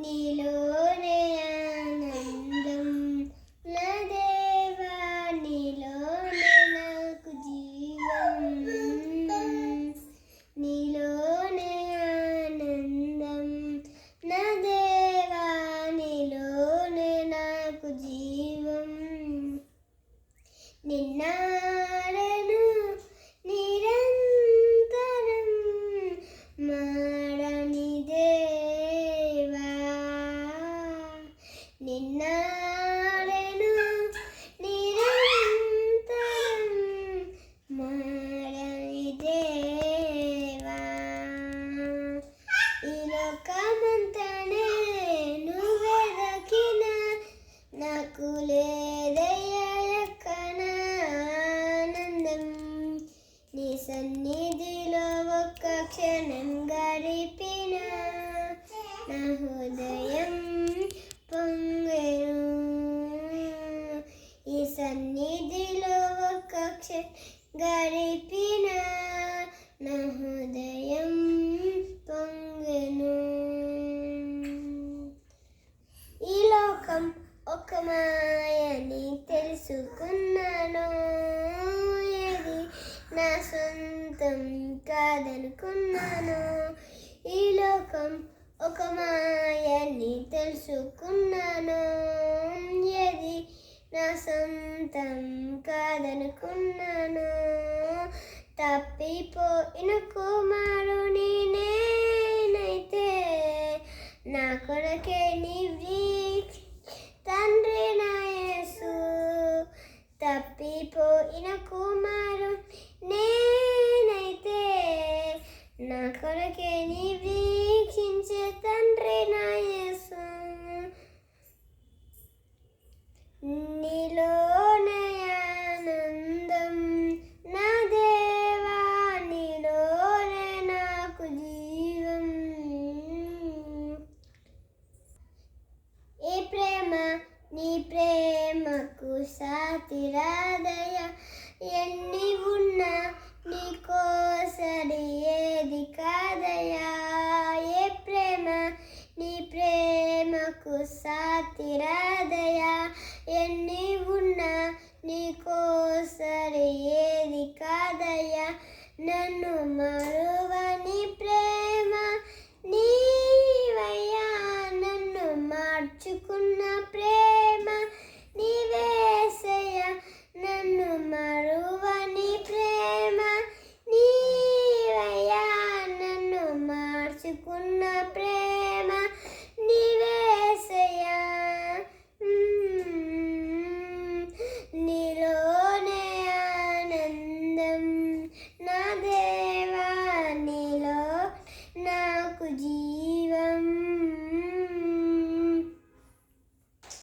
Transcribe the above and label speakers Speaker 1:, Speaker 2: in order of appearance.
Speaker 1: నీలోనే ఆనందం నా దేవా నీలోనే నాకు జీవం నీలోనే ఆనందం నా దేవా నీలోనే నాకు జీవం నిన్నాడను నిరంతరం మాడని దేవా నిన్నాడను నిరంతరం మాడని దేవా ఈ లోకమంతనే నువ్వే దక్కిన నాకు లేదయ్యా నీ సన్నిధిలో ఒక్క క్షణం గడిపిన నా హృదయం పొంగెను ఈ సన్నిధిలో ఒక్క క్షణం గడిపిన నా హృదయం పొంగెను ఈ లోకం ఒక మాయని తెలుసుకున్నాను నా సొంతం కాదనుకున్నాను ఈ లోకం ఒక మాయని తెలుసుకున్నాను ఏది నా సొంతం కాదనుకున్నాను తప్పిపోయిన కుమారుని నేనైతే నా కొరకే నీ తండ్రి నా యేసు తప్పిపోయిన కుమారు నేనైతే నా కొరకే నీ వీక్షించే తండ్రి నా యేసు నీలోనే ఆనందం నా దేవా నీలోనే నాకు జీవం ఈ ప్రేమ నీ ప్రేమకు సాటి రాదయ ఎన్ని ఉన్నా నీ కోసరి ఏది కాదయా ఏ ప్రేమ నీ ప్రేమకు సాటి రాదయా ఎన్ని ఉన్నా నీ కోసరి ఏది కాదయా నన్ను మరువని ప్రేమ నీవయ్యా నన్ను మార్చుకున్న ప్రేమ నీవేసయ్యా నన్ను మరువని ప్రేమ నీవయ్యా నన్ను మార్చుకున్న ప్రేమ నీవేసయ్యా నీలోనే ఆనందం నా దేవా నీలో నాకు జీవం